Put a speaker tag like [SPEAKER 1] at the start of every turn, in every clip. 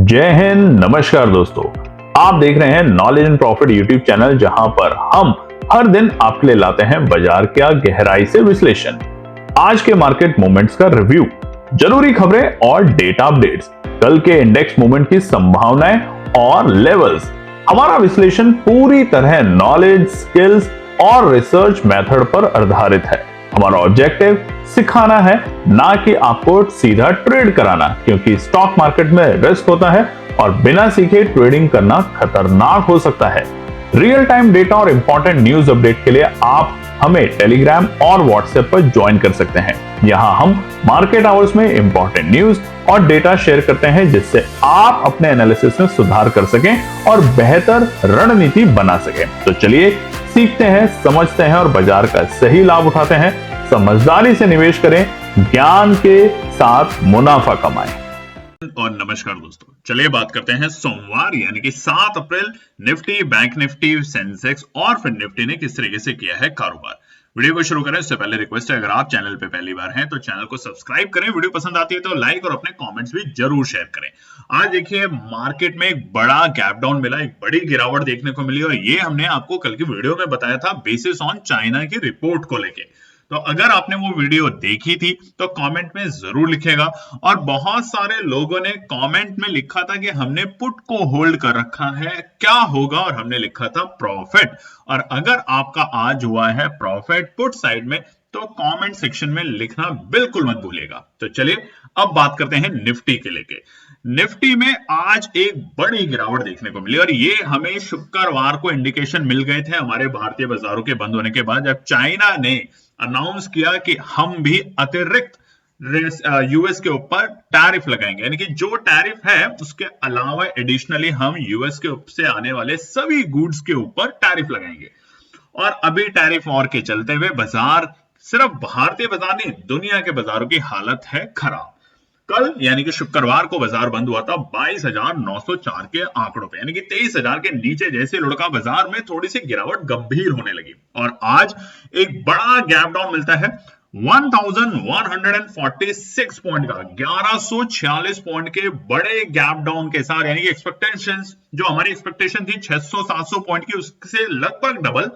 [SPEAKER 1] जय हिंद। नमस्कार दोस्तों, आप देख रहे हैं knowledge and profit YouTube channel, जहां पर हम हर दिन आपके लिए लाते हैं बाजार का गहराई से विश्लेषण, आज के मार्केट मूवमेंट्स का रिव्यू, जरूरी खबरें और डेटा अपडेट्स, कल के इंडेक्स मूवमेंट की संभावनाएं और लेवल्स। हमारा विश्लेषण पूरी तरह नॉलेज, स्किल्स और रिसर्च मेथड पर आधारित है। हमारा ऑब्जेक्टिव सिखाना है, ना कि आपको सीधा ट्रेड कराना, क्योंकि स्टॉक मार्केट में रिस्क होता है और बिना सीखे ट्रेडिंग करना खतरनाक हो सकता है। रियल टाइम डेटा और इंपॉर्टेंट न्यूज अपडेट के लिए आप हमें टेलीग्राम और व्हाट्सएप पर ज्वाइन कर सकते हैं। यहां हम मार्केट आवर्स में इंपॉर्टेंट न्यूज और डेटा शेयर करते हैं, जिससे आप अपने एनालिसिस में सुधार कर सकें और बेहतर रणनीति बना सकें। तो चलिए सीखते हैं, समझते हैं और बाजार का सही लाभ उठाते हैं। समझदारी से निवेश करें, ज्ञान के साथ मुनाफा कमाएं।
[SPEAKER 2] और नमस्कार दोस्तों, चलिए बात करते हैं सोमवार यानी कि 7 अप्रैल निफ्टी, बैंक निफ्टी, सेंसेक्स और फिर निफ्टी ने किस तरीके से किया है कारोबार। वीडियो को शुरू करें उससे पहले रिक्वेस्ट है, अगर आप चैनल पे पहली बार हैं तो चैनल को सब्सक्राइब करें, वीडियो पसंद आती है तो लाइक और अपने कमेंट्स भी जरूर शेयर करें। आज देखिए मार्केट में एक बड़ा गैप डाउन मिला, एक बड़ी गिरावट देखने को मिली और ये हमने आपको कल की वीडियो में बताया था बेसिस ऑन चाइना की रिपोर्ट को लेके। तो अगर आपने वो वीडियो देखी थी तो कमेंट में जरूर लिखेगा। और बहुत सारे लोगों ने कमेंट में लिखा था कि हमने पुट को होल्ड कर रखा है, क्या होगा, और हमने लिखा था प्रॉफिट। और अगर आपका आज हुआ है प्रॉफिट पुट साइड में तो कमेंट सेक्शन में लिखना बिल्कुल मत भूलिएगा। तो चलिए अब बात करते हैं निफ्टी के लेके। निफ्टी में आज एक बड़ी गिरावट देखने को मिली और ये हमें शुक्रवार को इंडिकेशन मिल गए थे हमारे भारतीय बाजारों के बंद होने के बाद, जब चाइना ने अनाउंस किया कि हम भी अतिरिक्त यूएस के ऊपर टैरिफ लगाएंगे, यानी कि जो टैरिफ है उसके अलावा एडिशनली हम यूएस के से आने वाले सभी गुड्स के ऊपर टैरिफ लगाएंगे। और अभी टैरिफ वॉर के चलते हुए बाजार, सिर्फ भारतीय बाजार नहीं दुनिया के बाजारों की हालत है खराब। कल यानी कि शुक्रवार को बाजार बंद हुआ था 22,904 के आंकड़ों पे, यानी कि 23,000 के नीचे जैसे लुढ़का बाजार में थोड़ी सी गिरावट गंभीर होने लगी। और आज एक बड़ा गैप डाउन मिलता है 1146 पॉइंट का, 1146 पॉइंट के बड़े गैप डाउन के साथ, यानी कि एक्सपेक्टेशंस, जो हमारी एक्सपेक्टेशन थी 600-700 पॉइंट की, उससे लगभग डबल।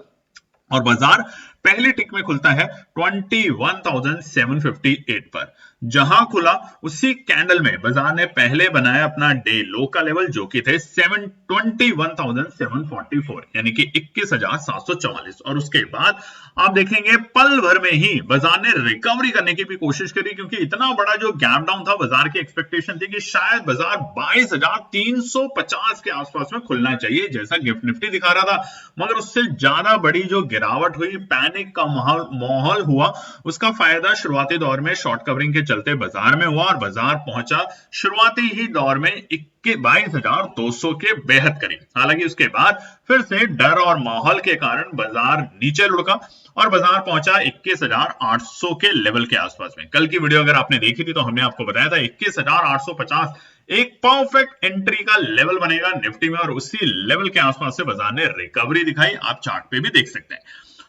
[SPEAKER 2] और बाजार पहले टिक में खुलता है 21,758 पर। जहां खुला उसी कैंडल में बाजार ने पहले बनाया अपना डे लो का लेवल, जो कि थे 21,744, यानी कि 21,744। और उसके बाद आप देखेंगे पल भर में ही बाजार ने रिकवरी करने की भी कोशिश करी, क्योंकि इतना बड़ा जो गैप डाउन था, बाजार की एक्सपेक्टेशन थी कि शायद बाजार 22,350 के आसपास में खुलना चाहिए, जैसा गिफ्ट निफ्टी दिखा रहा था। मगर उससे ज्यादा बड़ी जो गिरावट हुई, पैनिक का माहौल हुआ, उसका फायदा शुरुआती दौर में शॉर्ट कवरिंग के चलते बाजार में हुआ और बाजार पहुंचा शुरुआती ही दौर में 22,200 के बेहद करीब। हालांकि उसके बाद फिर से डर और माहौल के कारण बाजार नीचे लुढ़का और बाजार पहुंचा 21,800 के लेवल के आसपास में। कल की वीडियो अगर आपने देखी थी तो हमने आपको बताया था 21,850 एक परफेक्ट एंट्री का लेवल बनेगा निफ्टी में, और उसी लेवल के आसपास से बाजार ने रिकवरी दिखाई, आप चार्ट पे भी देख सकते हैं।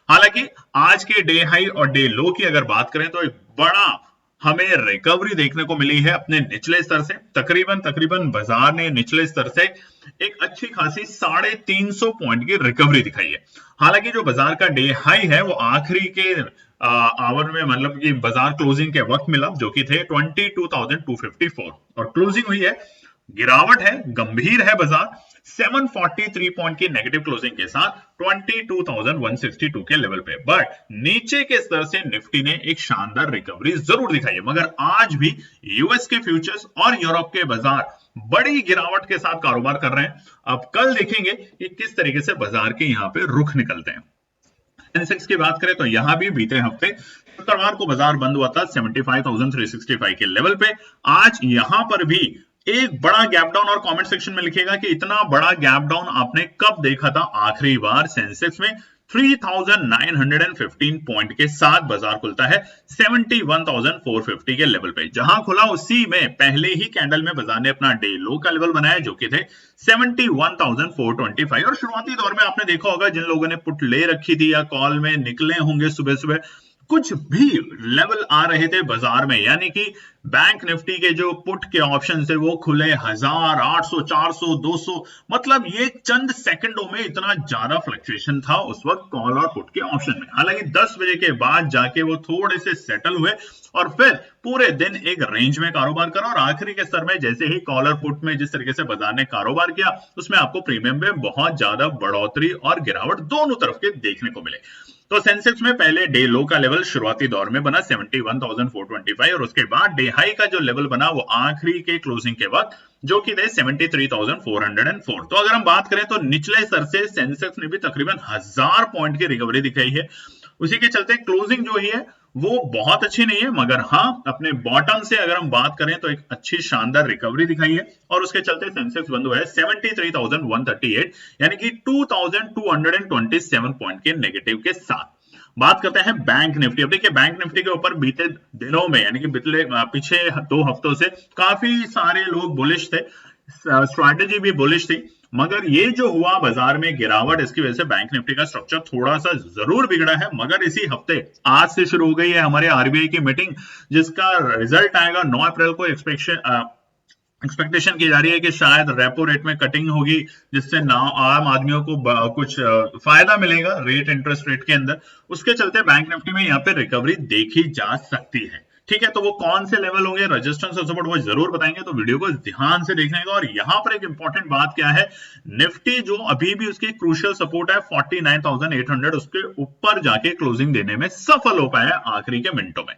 [SPEAKER 2] हालांकि आज के डे हाई और डे लो की अगर बात करें तो एक बड़ा हमें रिकवरी देखने को मिली है अपने निचले स्तर से। तकरीबन बाजार ने निचले स्तर से एक अच्छी खासी 350 पॉइंट की रिकवरी दिखाई है। हालांकि जो बाजार का डे हाई है वो आखिरी के आवर में, मतलब कि बाजार क्लोजिंग के वक्त मिला, जो कि थे 22,254 और क्लोजिंग हुई है, गिरावट है, गंभीर है बाजार 743 पॉइंट की नेगेटिव क्लोजिंग के साथ 22,162 के लेवल पे। बट नीचे के स्तर से निफ्टी ने एक शानदार रिकवरी जरूर दिखाई है। मगर आज भी यूएस के फ्यूचर्स और यूरोप के बाजार बड़ी गिरावट के साथ कारोबार कर रहे हैं। अब कल देखेंगे कि किस तरीके से बाजार के यहाँ पे रुख निकलते हैं। सेंसेक्स की बात करें तो यहां भी बीते हफ्ते शुक्रवार को बाजार बंद हुआ था 75,365 के लेवल पे। आज यहां पर भी एक बड़ा गैप डाउन, और कमेंट सेक्शन में लिखिएगा कि इतना बड़ा गैप डाउन आपने कब देखा था आखिरी बार। सेंसेक्स में 3,915 पॉइंट के साथ बाजार खुलता है 71,450 के लेवल पे। जहां खुला उसी में पहले ही कैंडल में बाजार ने अपना डे लो का लेवल बनाया, जो कि थे 71,425। और शुरुआती दौर में आपने देखा होगा, जिन लोगों ने पुट ले रखी थी या कॉल में निकले होंगे सुबह सुबह, कुछ भी लेवल आ रहे थे बाजार में, यानी कि बैंक निफ्टी के जो पुट के ऑप्शन थे वो खुले 1000, 800, 400, 200, मतलब ये चंद सेकंडों में इतना ज्यादा फ्लक्चुएशन था उस वक्त कॉल और पुट के ऑप्शन में। हालांकि 10 बजे के बाद जाके वो थोड़े से सेटल हुए और फिर पूरे दिन एक रेंज में कारोबार करा और आखिरी के स्तर में जैसे ही कॉल और पुट में जिस तरीके से बाजार ने कारोबार किया उसमें आपको प्रीमियम में बहुत ज्यादा बढ़ोतरी और गिरावट दोनों तरफ के देखने को मिले। तो सेंसेक्स में पहले डे लो का लेवल शुरुआती दौर में बना 71,425 और उसके बाद डे हाई का जो लेवल बना वो आखिरी के क्लोजिंग के वक्त जो कि थे 73,404। तो अगर हम बात करें तो निचले स्तर से सेंसेक्स ने भी तकरीबन 1000 पॉइंट की रिकवरी दिखाई है। उसी के चलते क्लोजिंग जो ही है वो बहुत अच्छी नहीं है, मगर हाँ अपने बॉटम से अगर हम बात करें तो एक अच्छी शानदार रिकवरी दिखाई है और उसके चलते सेंसेक्स बंद हुआ है 73,138 यानी कि 2,227 पॉइंट के नेगेटिव के साथ। बात करते हैं बैंक निफ्टी। अब देखिए बैंक निफ्टी के ऊपर बीते दिनों में यानी कि पीछे 2 हफ्तों से काफी सारे लोग बुलिश थे, स्ट्रैटेजी भी बुलिश थी, मगर ये जो हुआ बाजार में गिरावट इसकी वजह से बैंक निफ्टी का स्ट्रक्चर थोड़ा सा जरूर बिगड़ा है। मगर इसी हफ्ते आज से शुरू हो गई है हमारे आरबीआई की मीटिंग जिसका रिजल्ट आएगा 9 अप्रैल को। एक्सपेक्टेशन की जा रही है कि शायद रेपो रेट में कटिंग होगी जिससे आम आदमियों को कुछ फायदा मिलेगा रेट इंटरेस्ट रेट के अंदर। उसके चलते बैंक निफ्टी में यहाँ पे रिकवरी देखी जा सकती है। ठीक है, तो वो कौन से लेवल होंगे रेजिस्टेंस और सपोर्ट वो जरूर बताएंगे, तो वीडियो को ध्यान से देखने का। और यहाँ पर एक इंपॉर्टेंट बात क्या है, निफ्टी जो अभी भी उसकी क्रूशियल सपोर्ट है 49,800 उसके ऊपर जाके क्लोजिंग देने में सफल हो पाया आखिरी के मिनटों में।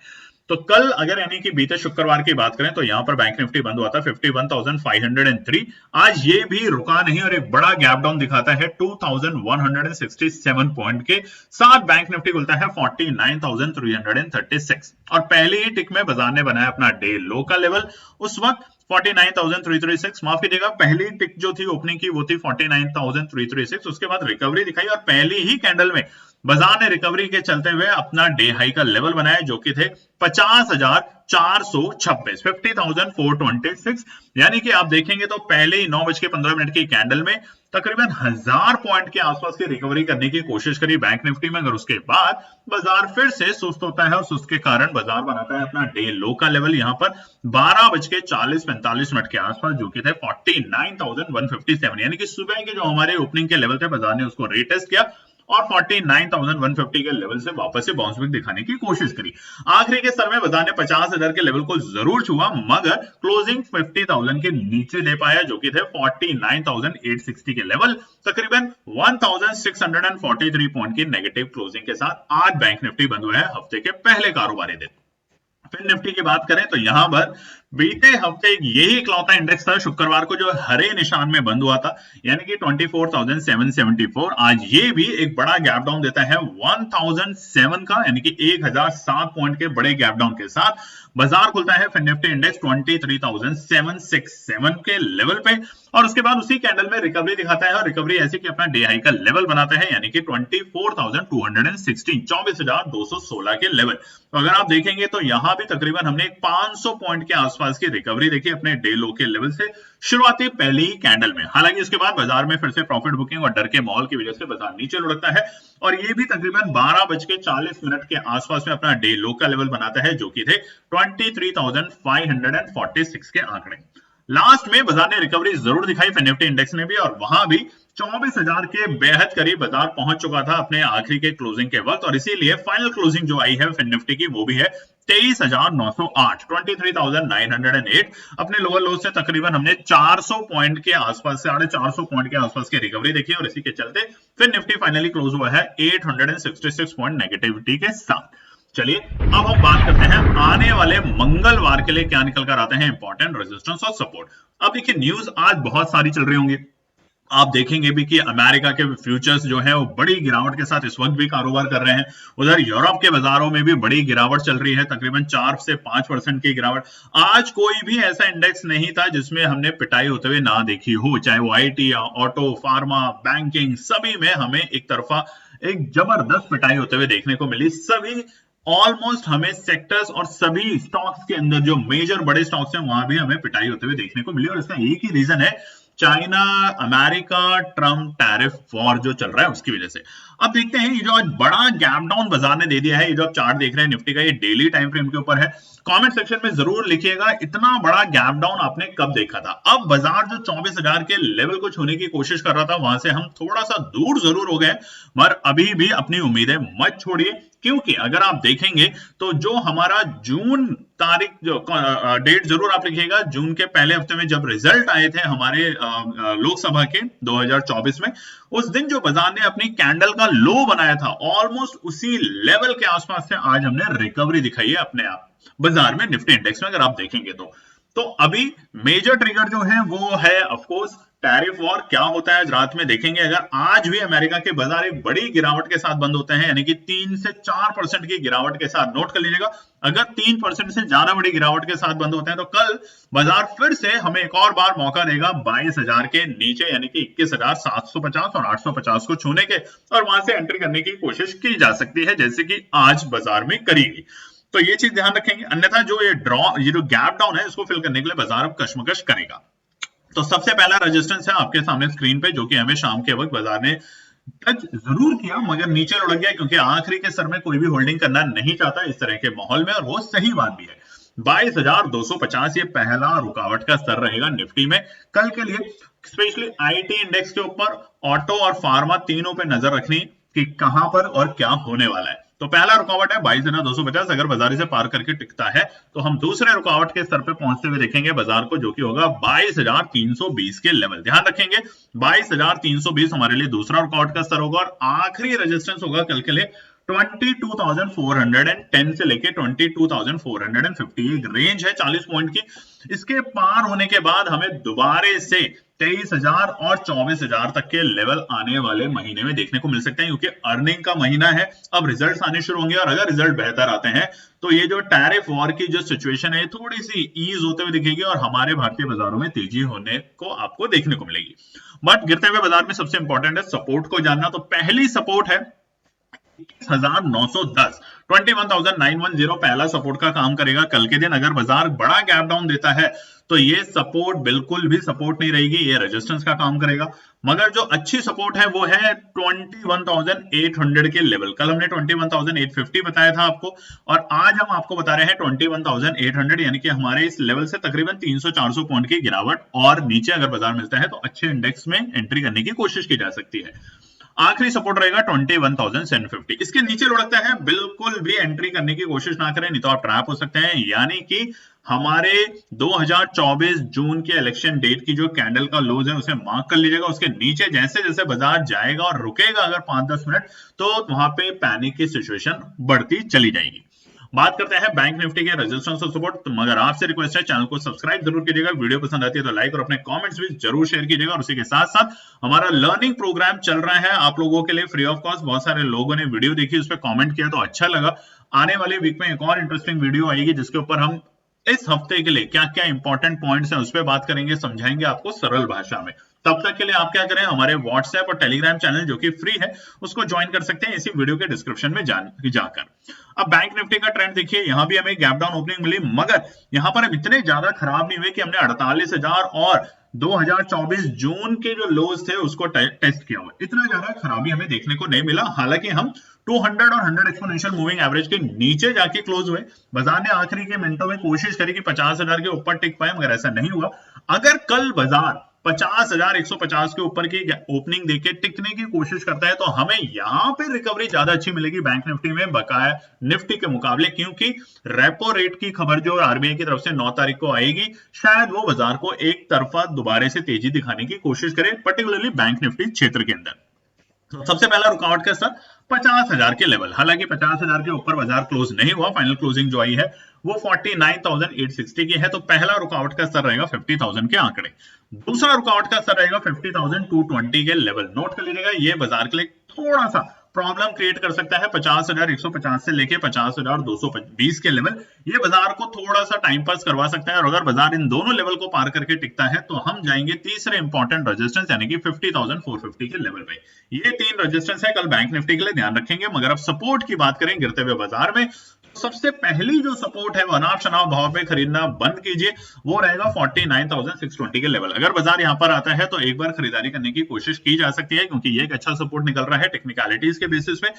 [SPEAKER 2] तो कल अगर यानी कि बीते शुक्रवार की बात करें तो यहां पर बैंक निफ्टी बंद हुआ था 51,503। आज ये भी रुका नहीं और एक बड़ा गैप डाउन दिखाता है 2,167 पॉइंट के साथ बैंक निफ्टी खुलता है 49,336 और पहले ही टिक में बाजार ने बनाया अपना डे लो का लेवल। उस वक्त 49,336 माफ कीजिएगा, पहली टिक जो थी ओपनिंग की वो थी 49,336। उसके बाद रिकवरी दिखाई और पहली ही कैंडल में बाजार ने रिकवरी के चलते हुए अपना डे हाई का लेवल बनाया जो कि थे 50,426 50,426। यानी कि आप देखेंगे तो पहले ही 9:15 की कैंडल में तकरीबन 1000 पॉइंट के आसपास की रिकवरी करने की कोशिश करी बैंक निफ्टी में, अगर उसके बाद बाजार फिर से सुस्त होता है और सुस्त के कारण बाजार बनाता है अपना डे लो का लेवल यहाँ पर 12:40-45 के आसपास जो कि थे 49,157। यानी कि सुबह के जो हमारे ओपनिंग के लेवल थे बाजार ने उसको रीटेस्ट किया और 49,150 के लेवल से वापस से बाउंस बैक दिखाने की कोशिश करी। आखिरी के स्तर में बाजार ने 50,000 के लेवल को जरूर छुआ मगर क्लोजिंग 50,000 के नीचे दे पाया जो कि थे 49,860 के लेवल, तकरीबन 1,643 पॉइंट की नेगेटिव क्लोजिंग के साथ आज बैंक निफ्टी बंद हुआ है हफ्ते के पहले कारोबारी दिन। फिर निफ्टी की बात करें तो यहां पर बीते हफ्ते यही इकलौता इंडेक्स था शुक्रवार को जो हरे निशान में बंद हुआ था यानी कि 24,774। आज ये भी एक बड़ा गैप डाउन देता है 1,007 का यानी कि 1,007 पॉइंट के बड़े गैप डाउन के साथ बाजार खुलता है फिर निफ्टी इंडेक्स 23,767 के लेवल पे और उसके बाद उसी कैंडल में रिकवरी दिखाता है और रिकवरी ऐसी कि अपना डे हाई का लेवल बनाता है यानी कि 24,216 24,216 के लेवल। तो अगर आप देखेंगे तो यहां भी तकरीबन हमने 500 पॉइंट के आसपास की रिकवरी देखी अपने डे लो के लेवल से शुरुआती पहली ही कैंडल में। हालांकि उसके बाद बाजार में फिर से प्रॉफिट बुकिंग और डर के माहौल की वजह से बाजार नीचे लुढ़कता है और ये भी तकरीबन 12:40 के आसपास में अपना डे लो का लेवल बनाता है जो कि थे 23,546 के आंकड़े। लास्ट में बाजार ने रिकवरी जरूर दिखाई फिर निफ्टी इंडेक्स ने भी और वहां भी 24,000 के बेहद करीब बाजार पहुंच चुका था अपने आखिरी के क्लोजिंग के वक्त और इसीलिए फाइनल क्लोजिंग जो आई है फिर निफ्टी की वो भी है 23,908 23,908। अपने लोअर लो से तकरीबन हमने 400 पॉइंट के आसपास से 450 पॉइंट के आसपास की रिकवरी देखी और इसी के चलते फिर निफ्टी फाइनली क्लोज हुआ है 866 पॉइंट नेगेटिविटी के साथ। चलिए अब हम बात करते हैं आने वाले मंगलवार के लिए क्या निकल कर आते हैं इंपॉर्टेंट रेजिस्टेंस और सपोर्ट। अब देखिए न्यूज आज बहुत सारी चल रही होंगी, आप देखेंगे भी कि अमेरिका के फ्यूचर्स जो है वो बड़ी गिरावट के साथ इस वक्त भी कारोबार कर रहे हैं। उधर यूरोप के बाजारों में भी बड़ी गिरावट चल रही है तकरीबन 4 से 5% की गिरावट। आज कोई भी ऐसा इंडेक्स नहीं था जिसमें हमने पिटाई होते हुए ना देखी हो, चाहे वो आईटी या ऑटो फार्मा बैंकिंग सभी में हमें एक तरफा एक जबरदस्त पिटाई होते हुए देखने को मिली। सभी ऑलमोस्ट हमें सेक्टर्स और सभी स्टॉक्स के अंदर जो मेजर बड़े स्टॉक्स हैं वहां भी हमें पिटाई होते हुए देखने को मिली और इसका एक ही रीजन है China America Trump tariff war जो चल रहा है उसकी वजह से। अब देखते हैं ये जो आज बड़ा गैप डाउन बाजार ने दे दिया है, ये जो आप चार्ट देख रहे हैं निफ्टी का, ये डेली टाइम फ्रेम के ऊपर है। कमेंट सेक्शन में जरूर लिखिएगा इतना बड़ा गैप डाउन आपने कब देखा था। अब बाजार जो 24,000 के लेवल को छूने की कोशिश कर रहा था, वहां से हम थोड़ा सा दूर जरूर हो गए, मगर अभी भी अपनी उम्मीदें मत छोड़िए, क्योंकि अगर आप देखेंगे तो जो हमारा जून तारीख जो डेट जरूर आप लिखिएगा, जून के पहले हफ्ते में जब रिजल्ट आए थे हमारे लोकसभा के 2024 में, उस दिन जो बाजार ने अपनी कैंडल का लो बनाया था, ऑलमोस्ट उसी लेवल के आसपास से आज हमने रिकवरी दिखाई है अपने आप बाजार में, निफ्टी इंडेक्स में अगर आप देखेंगे तो अभी मेजर ट्रिगर जो है वो है ऑफ कोर्स टैरिफ वॉर। क्या होता है आज रात में देखेंगे। अगर आज भी अमेरिका के बाजार एक बड़ी गिरावट के साथ बंद होते हैं, यानी कि 3 से 4% की गिरावट के साथ, नोट कर लीजिएगा, अगर 3% से ज्यादा बड़ी गिरावट के साथ बंद होते हैं तो कल बाजार फिर से हमें एक और बार मौका देगा 22,000 के नीचे, यानी कि 21,750 और 850 को छूने के, और वहां से एंट्री करने की कोशिश की जा सकती है, जैसे कि आज बाजार में करेगी। तो ये चीज ध्यान रखेंगे, अन्यथा जो ये जो गैप डाउन है इसको फिल करने के लिए बाजार अब कशमकश करेगा। तो सबसे पहला रेजिस्टेंस है आपके सामने स्क्रीन पे, जो कि हमें शाम के वक्त बाजार ने टच जरूर किया मगर नीचे लुढ़क गया, क्योंकि आखिरी के सर में कोई भी होल्डिंग करना नहीं चाहता इस तरह के माहौल में, और वो सही बात भी है। 22,250 ये पहला रुकावट का स्तर रहेगा निफ्टी में कल के लिए, स्पेशली आईटी इंडेक्स के ऊपर, ऑटो और फार्मा तीनों पे नजर रखनी कि कहां पर और क्या होने वाला है। तो पहला रुकावट है 22,250, अगर बाजार इसे पार करके टिकता है तो हम दूसरे रुकावट के स्तर पे पहुंचते हुए देखेंगे बाजार को, जो कि होगा 22,320 के लेवल। ध्यान रखेंगे 22,320 हमारे लिए दूसरा रुकावट का स्तर होगा, और आखिरी रेजिस्टेंस होगा कल के लिए 22,410 से लेके 22,450, एक रेंज है 40 पॉइंट की। इसके पार होने के बाद हमें दोबारा से 23,000 और 24,000 तक के लेवल आने वाले महीने में देखने को मिल सकते हैं, क्योंकि अर्निंग का महीना है, अब रिजल्ट्स आने शुरू होंगे, और अगर रिजल्ट बेहतर आते हैं तो ये जो टैरिफ वॉर की जो सिचुएशन है थोड़ी सी ईज होते हुए दिखेगी, और हमारे भारतीय बाजारों में तेजी होने को आपको देखने को मिलेगी। बट गिरते हुए बाजार में सबसे इंपॉर्टेंट है सपोर्ट को जानना। तो पहली सपोर्ट है 21,910, 21,910 पहला सपोर्ट का काम करेगा कल के दिन। अगर बाजार बड़ा गैप डाउन देता है तो ये सपोर्ट बिल्कुल भी सपोर्ट नहीं रहेगी, ये रेजिस्टेंस का काम करेगा। मगर जो अच्छी सपोर्ट है वो है 21,800 के लेवल। कल हमने 21,850 बताया था आपको, और आज हम आपको बता रहे हैं 21,800, यानी कि हमारे इस लेवल से तकरीबन 300-400 पॉइंट की गिरावट और नीचे अगर बाजार मिलता है तो अच्छे इंडेक्स में एंट्री करने की कोशिश की जा सकती है। आखिरी सपोर्ट रहेगा 21,750, इसके नीचे लुढ़कता है बिल्कुल भी एंट्री करने की कोशिश ना करें, नहीं तो आप ट्रैप हो सकते हैं। यानी कि हमारे 2024 जून के इलेक्शन डेट की जो कैंडल का लोज है उसे मार्क कर लीजिएगा, उसके नीचे जैसे जैसे बाजार जाएगा और रुकेगा अगर 5-10 मिनट, तो वहां पे पैनिक की सिचुएशन बढ़ती चली जाएगी। बात करते हैं बैंक निफ्टी के रेजिस्टेंस और सपोर्ट। मगर आपसे रिक्वेस्ट है चैनल को सब्सक्राइब जरूर कीजिएगा, वीडियो पसंद आती है तो लाइक और अपने कमेंट्स भी जरूर शेयर कीजिएगा। और उसी के साथ साथ हमारा लर्निंग प्रोग्राम चल रहा है आप लोगों के लिए फ्री ऑफ कॉस्ट। बहुत सारे लोगों ने वीडियो देखी, उस पर कॉमेंट किया तो अच्छा लगा। आने वाले वीक में एक और इंटरेस्टिंग वीडियो आएगी जिसके ऊपर हम इस हफ्ते के लिए क्या क्या इंपॉर्टेंट पॉइंट्स हैं उस पर बात करेंगे, समझाएंगे आपको सरल भाषा में। तब तक के लिए आप क्या करें, हमारे व्हाट्सएप और टेलीग्राम चैनल जो कि फ्री है उसको ज्वाइन कर सकते हैं इसी वीडियो के डिस्क्रिप्शन में जाकर। अब बैंक निफ्टी का ट्रेंड देखिए, यहां भी हमें गैप डाउन ओपनिंग मिली, मगर यहां पर अब इतने ज्यादा खराब नहीं हुए कि हमने 48,000 और 2024 जून के जो लोज थे उसको टेस्ट किया हुआ। इतना ज्यादा खराबी हमें देखने को नहीं मिला। हालांकि हम 200 और 100 एक्सपोनेंशियल मूविंग एवरेज के नीचे जाके क्लोज हुए। बाजार ने आखिरी के मिनटों में कोशिश करी कि 50,000 के ऊपर टिक पाए, मगर ऐसा नहीं हुआ। अगर कल बाजार 50,150 के ऊपर की ओपनिंग देके टिकने की कोशिश करता है तो हमें यहां पे रिकवरी ज्यादा अच्छी मिलेगी बैंक निफ्टी में बकाया निफ्टी के मुकाबले, क्योंकि रेपो रेट की खबर जो आरबीआई की तरफ से 9 तारीख को आएगी, शायद वो बाजार को एक तरफा दोबारा से तेजी दिखाने की कोशिश करे, पर्टिकुलरली बैंक निफ्टी क्षेत्र के अंदर। तो सबसे पहला रुकावट का स्तर 50,000 के लेवल। हालांकि 50,000 के ऊपर बाजार क्लोज नहीं हुआ, फाइनल क्लोजिंग जो आई है वो 49,860 की है। तो पहला रुकावट का स्तर रहेगा 50,000 के आंकड़े। दूसरा रुकावट का स्तर रहेगा 50,220 के लेवल। नोट कर लीजिएगा, ये बाजार के लिए थोड़ा सा प्रॉब्लम क्रिएट कर सकता है। 50,150 से लेके 50,220 के लेवल, ये बाजार को थोड़ा सा टाइम पास करवा सकता है। और अगर बाजार इन दोनों लेवल को पार करके टिकता है तो हम जाएंगे तीसरे इंपॉर्टेंट रेजिस्टेंस यानी कि 50,450 के लेवल पे। ये 3 रेजिस्टेंस है कल बैंक निफ्टी के लिए, ध्यान रखेंगे। मगर अब सपोर्ट की बात करें गिरते हुए बाजार में, सबसे पहली जो सपोर्ट है वो अनाप शनाप भाव पे खरीदना बंद कीजिए, वो रहेगा 49,620 के लेवल। अगर बाजार यहां पर आता है तो एक बार खरीदारी करने की कोशिश की जा सकती है, क्योंकि ये एक अच्छा सपोर्ट निकल रहा है टेक्निकलिटीज के बेसिस पे।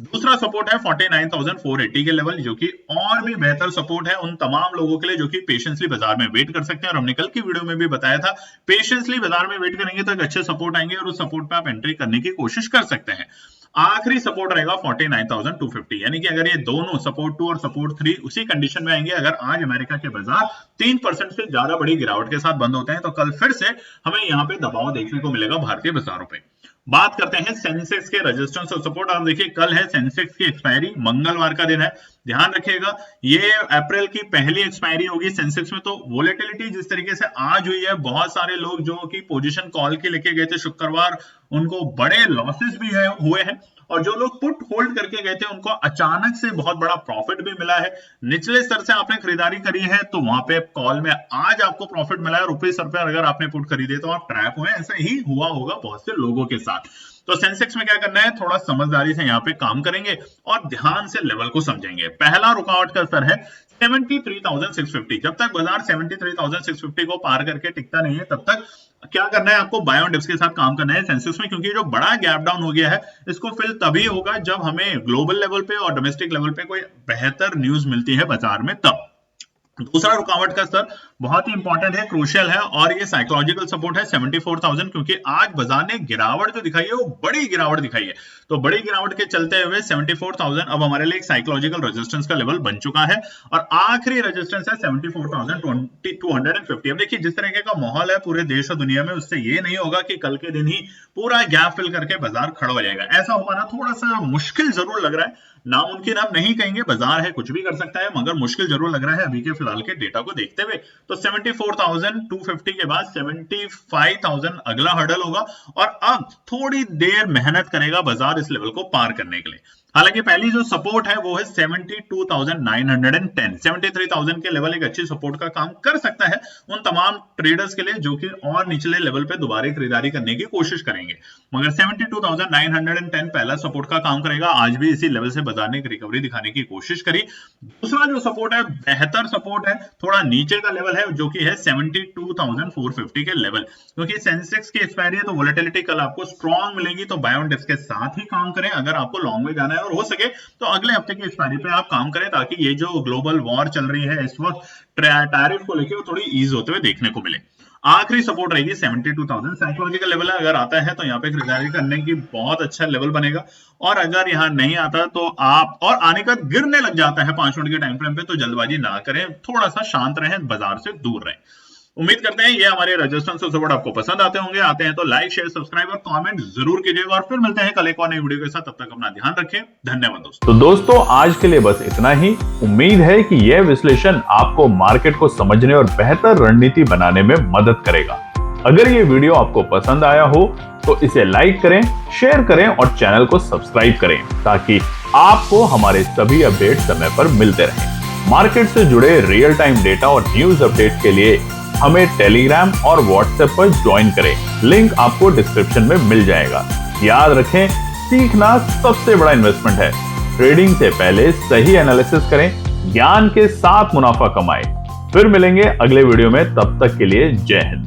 [SPEAKER 2] दूसरा सपोर्ट है 49,480 के लेवल, जो कि और भी बेहतर सपोर्ट है उन तमाम लोगों के लिए जो कि पेशेंसली बाजार में वेट कर सकते हैं। और हमने कल की वीडियो में भी बताया था, पेशेंसली बाजार में वेट करेंगे तो एक अच्छे सपोर्ट आएंगे और उस सपोर्ट पे आप एंट्री करने की कोशिश कर सकते हैं। आखिरी सपोर्ट रहेगा 49,250, यानी कि अगर ये दोनों सपोर्ट 2 और सपोर्ट 3 उसी कंडीशन में आएंगे, अगर आज अमेरिका के बाजार 3% से ज्यादा बड़ी गिरावट के साथ बंद होते हैं तो कल फिर से हमें यहाँ पे दबाव देखने को मिलेगा भारतीय बाजारों पे। बात करते हैं सेंसेक्स के रेजिस्टेंस और सपोर्ट। आप देखिए कल है सेंसेक्स की एक्सपायरी, मंगलवार का दिन है, ध्यान रखिएगा ये अप्रैल की पहली एक्सपायरी होगी सेंसेक्स में। तो वोलेटिलिटी जिस तरीके से आज हुई है, बहुत सारे लोग जो कि पोजीशन कॉल के लेके गए थे शुक्रवार, उनको बड़े लॉसेस भी हुए हैं, और जो लोग पुट होल्ड करके गए थे उनको अचानक से बहुत बड़ा प्रॉफिट भी मिला है। निचले स्तर से आपने खरीदारी करी है तो वहां पे कॉल में आज आपको प्रॉफिट मिला है, और ऊपरी स्तर पे अगर आपने पुट खरीदे तो आप ट्रैप हुए। ऐसा ही हुआ होगा बहुत से लोगों के साथ। तो सेंसेक्स में क्या करना है, थोड़ा समझदारी से यहाँ पे काम करेंगे और ध्यान से लेवल को समझेंगे। पहला रुकावट का स्तर है 73,650। जब तक बाजार 73,650 को पार करके टिकता नहीं है तब तक क्या करना है, आपको बाय ऑन डिप्स के साथ काम करना है सेंसेक्स में, क्योंकि जो बड़ा गैप डाउन हो गया है इसको फिल तभी होगा जब हमें ग्लोबल लेवल पे और डोमेस्टिक लेवल पे कोई बेहतर न्यूज मिलती है बाजार में तब। दूसरा रुकावट का स्तर बहुत ही इंपॉर्टेंट है, क्रूशियल है, और ये साइकोलॉजिकल सपोर्ट है 74,000, क्योंकि आज बाजार ने गिरावट जो दिखाई है वो बड़ी गिरावट दिखाई है। तो बड़ी गिरावट के चलते हुए 74,000 अब हमारे लिए एक साइकोलॉजिकल रेजिस्टेंस का लेवल बन चुका है, और आखिरी रेजिस्टेंस है 74,250। अब देखिए जिस तरीके का माहौल है पूरे देश और दुनिया में, उससे ये नहीं होगा कि कल के दिन ही पूरा गैप फिल करके बाजार खड़ा हो जाएगा। ऐसा हो पाना थोड़ा सा मुश्किल जरूर लग रहा है, नामुमकिन हम नहीं कहेंगे, बाजार है कुछ भी कर सकता है, मगर मुश्किल जरूर लग रहा है अभी के फिलहाल के डेटा को देखते हुए। तो 74,250 के बाद 75,000 अगला हर्डल होगा, और अब थोड़ी देर मेहनत करेगा बाजार इस लेवल को पार करने के लिए। हालांकि पहली जो सपोर्ट है वो है 72,910। 73,000 के लेवल एक अच्छी सपोर्ट का काम कर सकता है उन तमाम ट्रेडर्स के लिए जो कि और निचले लेवल पे दोबारा खरीदारी करने की कोशिश करेंगे, मगर 72,910 पहला सपोर्ट का काम करेगा। आज भी इसी लेवल से बाजार ने एक रिकवरी दिखाने की कोशिश करी। दूसरा जो सपोर्ट है बेहतर सपोर्ट है, थोड़ा नीचे का लेवल है, जो कि है 72,450 के लेवल, क्योंकि सेंसेक्स की एक्सपायरी है तो वोलेटिलिटी कल आपको स्ट्रॉन्ग मिलेगी। तो बाय ऑन डिप्स के साथ ही काम करें अगर आपको लॉन्ग में जाना है, और हो सके तो अगले हफ्ते की एक्सपायरी पे आप काम करें, ताकि ये जो ग्लोबल वॉर चल रही है इस वक्त टैरिफ को लेकर वो थोड़ी ईज होते हुए देखने को मिले। आखिरी सपोर्ट रहेगी 72,000 साइकोलॉजिकल लेवल है, अगर आता है तो यहाँ पे खरीदारी करने की बहुत अच्छा लेवल बनेगा, और अगर यहाँ नहीं आता तो आप और आने का गिरने लग जाता है 5 मिनट के टाइम फ्रेम पे, तो जल्दबाजी ना करें, थोड़ा सा शांत रहें, बाजार से दूर रहें। उम्मीद करते हैं ये हमारे रेजिस्टेंस और सपोर्ट आपको पसंद आते होंगे। आते हैं तो लाइक शेयर सब्सक्राइब और कमेंट जरूर कीजिएगा, और फिर मिलते हैं कल एक और नई वीडियो के साथ। तब तक अपना ध्यान रखें, धन्यवाद दोस्तों।
[SPEAKER 1] तो दोस्तों आज के लिए बस इतना ही। उम्मीद है कि यह विश्लेषण आपको मार्केट को समझने और बेहतर रणनीति बनाने में मदद करेगा। अगर ये वीडियो आपको पसंद आया हो तो इसे लाइक करें, शेयर करें और चैनल को सब्सक्राइब करें, ताकि आपको हमारे सभी अपडेट समय पर मिलते रहें। मार्केट से जुड़े रियल टाइम डेटा और न्यूज अपडेट के लिए हमें टेलीग्राम और व्हाट्सएप पर ज्वाइन करें, लिंक आपको डिस्क्रिप्शन में मिल जाएगा। याद रखें, सीखना सबसे बड़ा इन्वेस्टमेंट है। ट्रेडिंग से पहले सही एनालिसिस करें, ज्ञान के साथ मुनाफा कमाएं। फिर मिलेंगे अगले वीडियो में, तब तक के लिए जय हिंद।